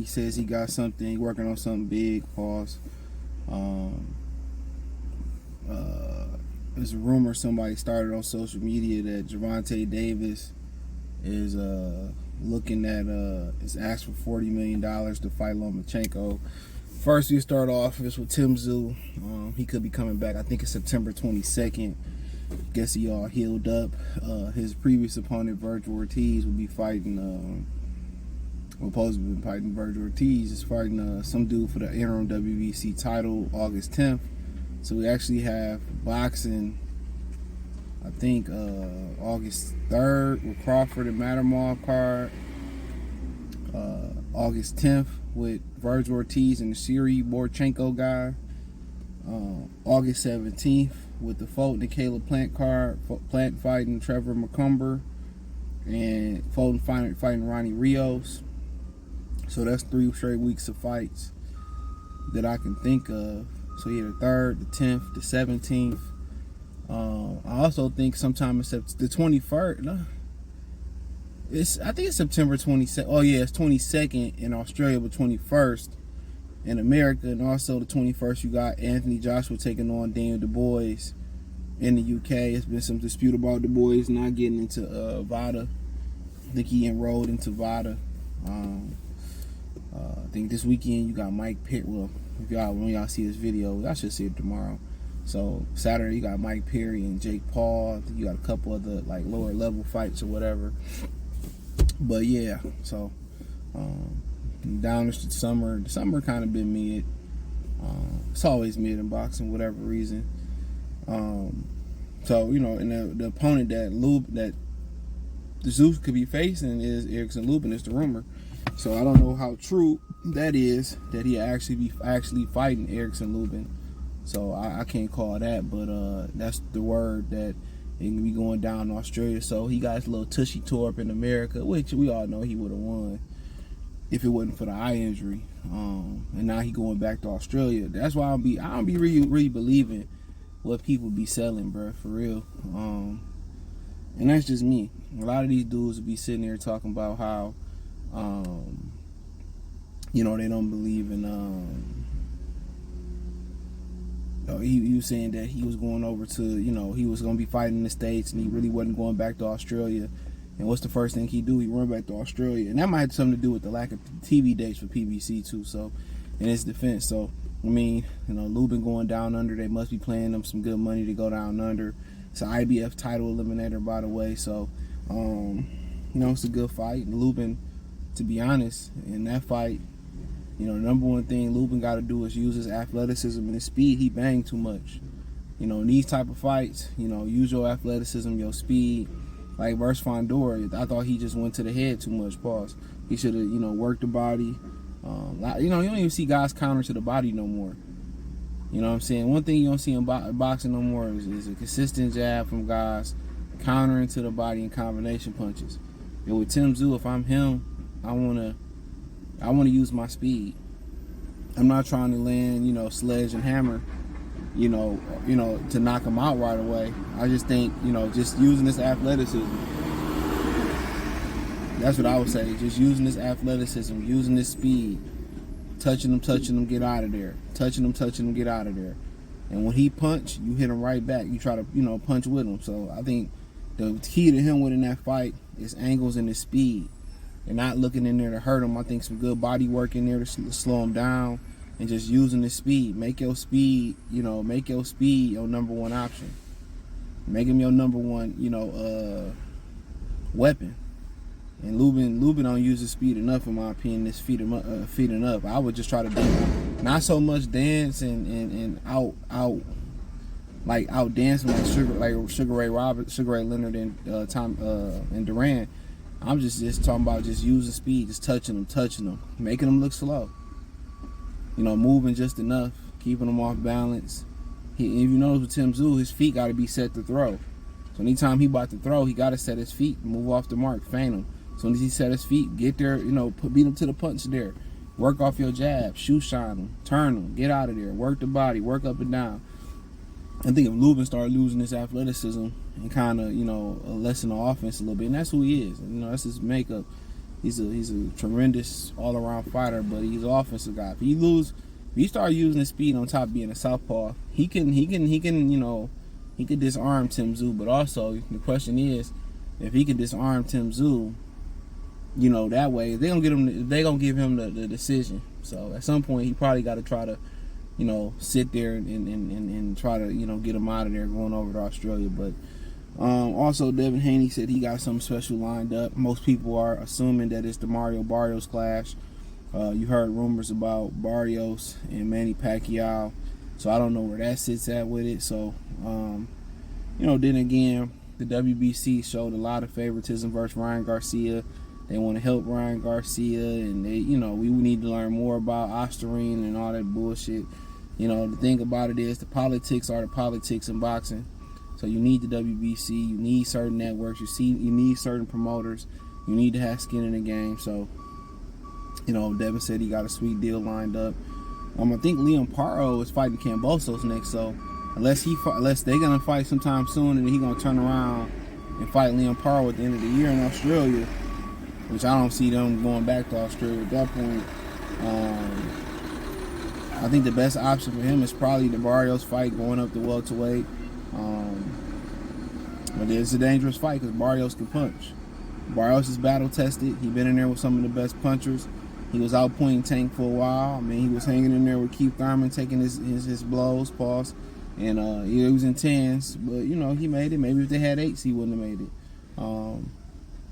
says he got something, working on something big. Pause. There's a rumor somebody started on social media that Gervonta Davis is looking at is asked for $40 million to fight Lomachenko. First, we start off is with Tszyu. He could be coming back. I think it's September 22nd. Guess he all healed up. His previous opponent, Virgil Ortiz, will be fighting. Supposed to be fighting Virgil Ortiz. Is fighting some dude for the interim WBC title August 10th. So we actually have boxing. I think August 3rd with Crawford and Matamov card. August 10th with Virgil Ortiz and the Tszyu Lomachenko guy. August 17th with the Fulton and Caleb Plant card. Plant fighting Trevor McCumber and Fulton fighting Ronnie Rios. So that's 3 straight weeks of fights that I can think of. So yeah, the 3rd, the 10th, the 17th. I also think sometime it's the 21st. No, I think it's September 22nd. Oh yeah, it's 22nd in Australia, but 21st in America, and also the 21st you got Anthony Joshua taking on Daniel Du Bois in the UK. It's been some dispute about Du Bois not getting into VADA. I think he enrolled into VADA. I think this weekend you got Mike Pitt. Well, when y'all see this video, I should see it tomorrow. So Saturday you got Mike Perry and Jake Paul. I think you got a couple other like lower level fights or whatever. But yeah, so down the summer. The summer kind of been mid. It's always mid in boxing, whatever reason. So you know, and the opponent that the Zeus could be facing is Erickson Luben. Is the rumor. So I don't know how true that is, that he actually fighting Erickson Luben. So I can't call that, but that's the word that it can be going down in Australia. So he got his little tushy tore up in America, which we all know he would have won if it wasn't for the eye injury. And now he going back to Australia. That's why I don't be really believing what people be selling, bro, for real. And that's just me. A lot of these dudes will be sitting there talking about how you know, they don't believe in he was saying that he was going over to, you know, he was going to be fighting in the States and he really wasn't going back to Australia. And what's the first thing he do? He run back to Australia. And that might have something to do with the lack of TV dates for PBC too, so in his defense. So I mean, you know, Luben going down under, they must be paying them some good money to go down under. It's an IBF title eliminator, by the way, so you know, it's a good fight. And Luben, to be honest, in that fight, you know, the number one thing Luben got to do is use his athleticism and his speed. He banged too much. You know, in these type of fights, you know, use your athleticism, your speed. Like versus Fondor, I thought he just went to the head too much. Pause. He should have, you know, worked the body. You know, you don't even see guys counter to the body no more. You know what I'm saying? One thing you don't see in boxing no more is a consistent jab from guys countering to the body and combination punches. And with Tszyu, if I'm him, I wanna use my speed. I'm not trying to land, you know, sledge and hammer, you know, to knock him out right away. I just think, you know, just using this athleticism. That's what I would say. Just using this athleticism, using this speed, touching him, get out of there. Touching him, get out of there. And when he punch, you hit him right back. You try to, you know, punch with him. So I think the key to him winning that fight is angles and his speed. And not looking in there to hurt him. I think some good body work in there to slow him down, and just using the speed. Make your speed, you know, make your speed your number one option. Make him your number one, you know, weapon. And Luben don't use his speed enough, in my opinion. This feeding up. I would just try to do not so much dance and out dancing like Sugar Ray Leonard and Durant. I'm just talking about just using speed, just touching them, making them look slow. You know, moving just enough, keeping them off balance. If you notice with Tszyu, his feet got to be set to throw. So anytime he about to throw, he got to set his feet, move off the mark, feint him. As soon as he set his feet, get there, you know, beat him to the punch there. Work off your jab, shoe shine him, turn him, get out of there, work the body, work up and down. I think if Luben started losing his athleticism and kind of, you know, lessen the offense a little bit, and that's who he is. You know, that's his makeup. He's a tremendous all around fighter, but he's an offensive guy. If he start using his speed on top of being a southpaw, he can he could disarm Tszyu. But also the question is, if he can disarm Tszyu, that way they gonna give him the decision. So at some point he probably got to try to sit there and try to get him out of there going over to Australia. But also Devin Haney said he got something special lined up. Most people are assuming that it's the Mario Barrios clash. You heard rumors about Barrios and Manny Pacquiao, so I don't know where that sits at with it. So then again, the WBC showed a lot of favoritism versus Ryan Garcia. They want to help Ryan Garcia, and we need to learn more about Osterine and all that bullshit. The thing about it is the politics are the politics in boxing. So you need the WBC, you need certain networks, you need certain promoters, you need to have skin in the game. So, Devin said he got a sweet deal lined up. I think Liam Paro is fighting Kambosos next. So unless they're gonna fight sometime soon, and then he's gonna turn around and fight Liam Paro at the end of the year in Australia, which I don't see them going back to Australia at that point. I think the best option for him is probably the Barrios fight going up to welterweight. But it's a dangerous fight because Barrios can punch. Barrios is battle tested. He's been in there with some of the best punchers. He was outpointing Tank for a while. He was hanging in there with Keith Thurman, taking his blows, pause. And he was intense, but he made it. Maybe if they had 8s, he wouldn't have made it.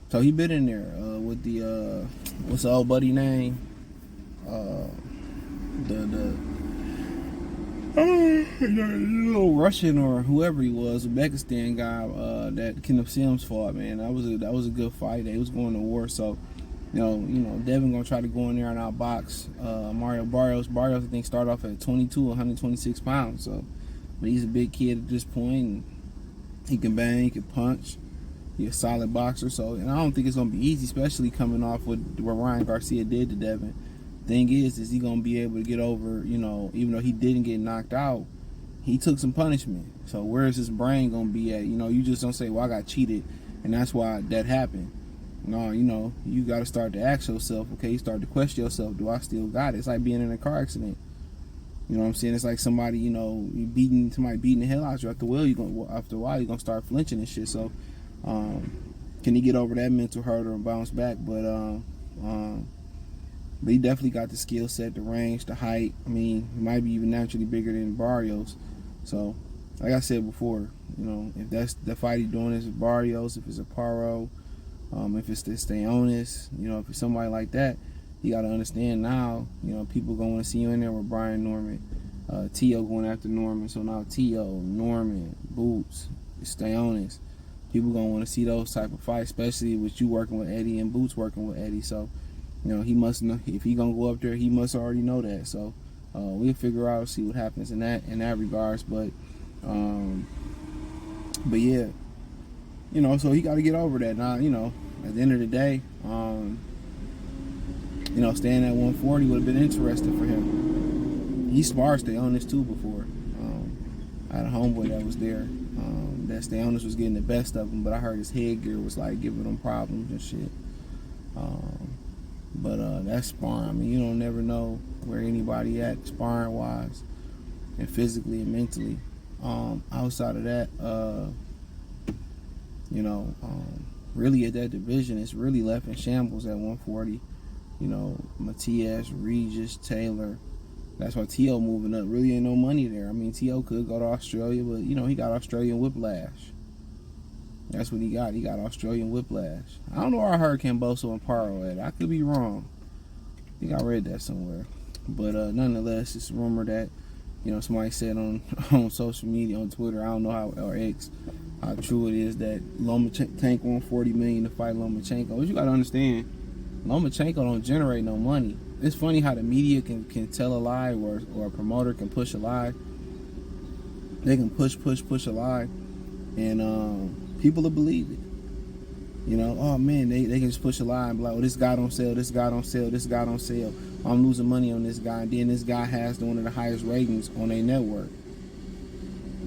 So he been in there with the what's the old buddy name? The Russian or whoever he was, Uzbekistan guy that Kenneth Sims fought. Man, that was a good fight. They was going to war, so Devin gonna try to go in there and outbox Mario Barrios. Barrios I think started off at 22, 126 pounds. So, but he's a big kid at this point. And he can bang, he can punch. He's a solid boxer. So, and I don't think it's gonna be easy, especially coming off what Ryan Garcia did to Devin. Thing is he gonna be able to get over? Even though he didn't get knocked out, he took some punishment. So where is his brain gonna be at? You just don't say, "Well, I got cheated, and that's why that happened." No, you got to start to ask yourself. Okay, you start to question yourself. Do I still got it? It's like being in a car accident. You know what I'm saying? It's like somebody, you beating the hell out of you. After a while, you're gonna start flinching and shit. So, can he get over that mental hurdle and bounce back? But he definitely got the skill set, the range, the height. He might be even naturally bigger than Barrios. So, like I said before, if that's the fight he's doing is with Barrios, if it's a Paro, if it's the Tzyu, if it's somebody like that, you got to understand now, people going to see you in there with Brian Norman, Tszyu going after Norman. So now Tszyu, Norman, Boots, Tzyu, people going to want to see those type of fights, especially with you working with Eddie and Boots working with Eddie. So, he must know, if he going to go up there, he must already know that. So, we'll figure out, see what happens in that regards. But yeah, so he got to get over that. Now, at the end of the day, staying at 140 would have been interesting for him. He sparred Tzyu too before. I had a homeboy that was there. That Tzyu was getting the best of him, but I heard his headgear was like giving him problems and shit. But that's sparring. You don't never know where anybody at sparring wise and physically and mentally. Outside of that, really at that division, it's really left in shambles at 140. Matias, Regis, Taylor. That's why Tszyu moving up. Really ain't no money there. Tszyu could go to Australia, but he got Australian whiplash. That's what he got. He got Australian whiplash. I don't know where I heard Kambosos and Paro at. I could be wrong. I think I read that somewhere. But nonetheless, it's a rumor that somebody said on social media, on Twitter, I don't know how, or X, how true it is that Lomachenko won $40 million to fight Lomachenko. What you gotta understand, Lomachenko don't generate no money. It's funny how the media can tell a lie, or a promoter can push a lie. They can push a lie, and people will believe it. Oh man, they can just push a lie and be like, oh, this guy don't sell, this guy don't sell, this guy don't sell. I'm losing money on this guy, and then this guy has one of the highest ratings on their network.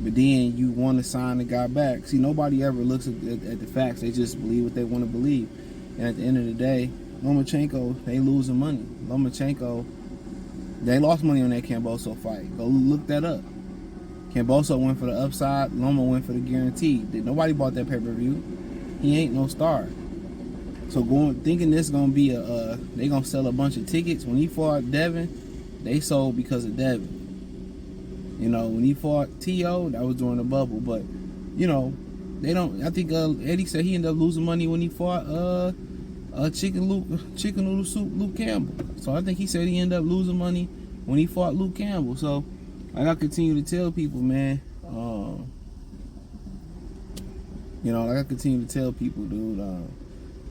But then you want to sign the guy back. See, nobody ever looks at the facts. They just believe what they want to believe. And at the end of the day, Lomachenko, they losing money. Lomachenko, they lost money on that Kambosos fight. Go look that up. Kambosos went for the upside. Loma went for the guarantee. Nobody bought that pay-per-view. He ain't no star. So thinking this gonna be they gonna sell a bunch of tickets. When he fought Devin, they sold because of Devin. You know, when he fought Tszyu, that was during the bubble. But you know, they don't. I think Eddie said he ended up losing money when he fought chicken noodle soup Luke Campbell. So I think he said he ended up losing money when he fought Luke Campbell. So I gotta continue to tell people, man. You know, I gotta continue to tell people, dude.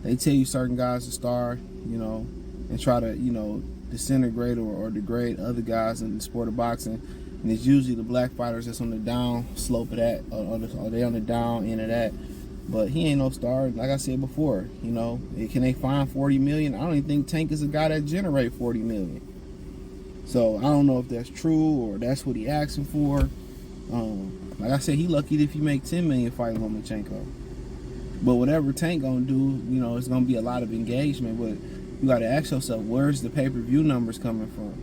They tell you certain guys are star, you know, and try to, you know, disintegrate or degrade other guys in the sport of boxing. And it's usually the black fighters that's on the down slope of that, or they on the down end of that. But he ain't no star. Like I said before, you know, can they find 40 million? I don't even think Tank is a guy that generate 40 million. So I don't know if that's true or that's what he asking for. Like I said, he lucky if he make 10 million fighting Lomachenko. But whatever Tank gonna do, you know, it's gonna be a lot of engagement. But you gotta ask yourself, where's the pay-per-view numbers coming from?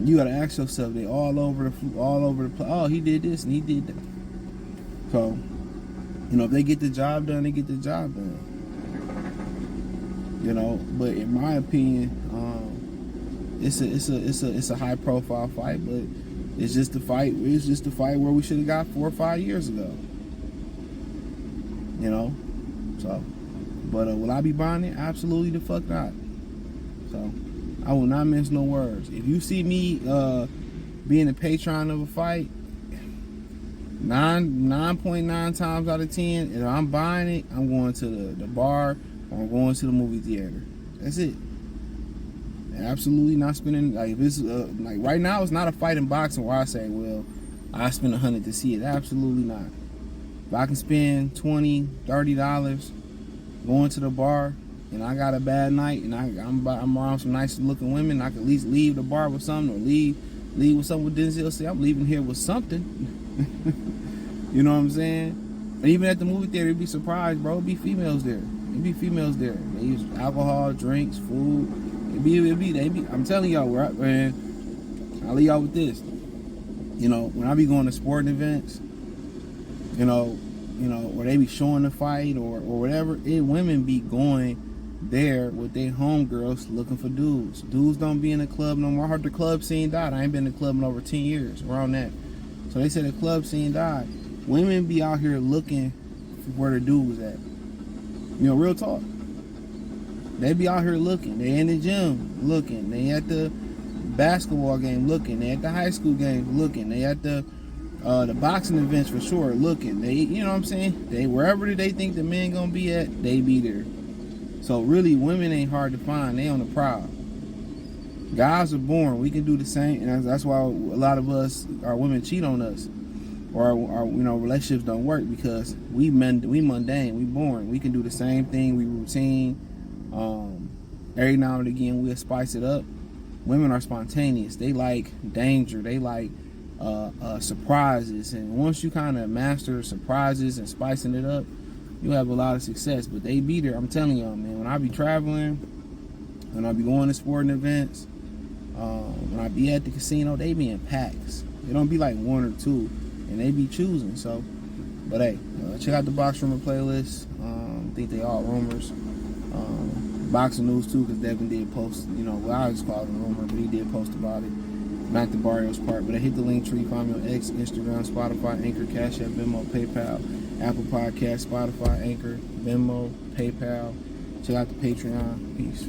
You gotta ask yourself, they all over the place. Oh, he did this and he did that. So, you know, if they get the job done, they get the job done. You know, but in my opinion, it's a high profile fight, but it's just the fight. It's just the fight where we should have got 4 or 5 years ago. You know, so, but will I be buying it? Absolutely the fuck not. So, I will not mince no words. If you see me being a patron of a fight, 9.9 times out of 10, if I'm buying it, I'm going to the bar or I'm going to the movie theater. That's it. Absolutely not spending, like, if it's like right now, it's not a fight in boxing where I say, well, I spend $100 to see it. Absolutely not. If I can spend $20, $30 going to the bar and I got a bad night and I'm around some nice looking women, I can at least leave the bar with something, or leave with something with Denzel. Say I'm leaving here with something. You know what I'm saying? And even at the movie theater, you'd be surprised, bro. It'd be females there. They use alcohol, drinks, food. They be. I'm telling y'all, man. I'll leave y'all with this. You know, when I be going to sporting events, you know, where they be showing the fight or whatever, women be going there with their homegirls looking for dudes. Dudes don't be in the club no more. I heard the club scene died. I ain't been in the club in over 10 years, around that. So they said the club scene died. Women be out here looking for where the dude was at. You know, real talk. They be out here looking. They in the gym looking. They at the basketball game looking. They at the high school game looking. They at the boxing events for sure looking. They, you know what I'm saying? They, wherever they think the men gonna be at, they be there. So really, women ain't hard to find. They on the prowl. Guys are born. We can do the same, and that's why a lot of us, our women cheat on us, or our you know, relationships don't work, because we mundane. We boring. We can do the same thing. We routine. Every now and again we'll spice it up. Women are spontaneous. They like danger. They like surprises, and once you kind of master surprises and spicing it up, you have a lot of success. But they be there. I'm telling y'all, man, when I be traveling, when I be going to sporting events, when I be at the casino, they be in packs. They don't be like one or two, and they be choosing. So, but hey, check out the Box Rumor playlist. I think they all rumors. Boxing news too, because Devin did post, you know, well, I just call it a rumor, but he did post about it. Not the Barrios part, but I hit the link tree. Find me on X, Instagram, Spotify, Anchor, Cash App, Venmo, PayPal, Apple Podcast, Spotify, Anchor, Venmo, PayPal. Check out the Patreon. Peace.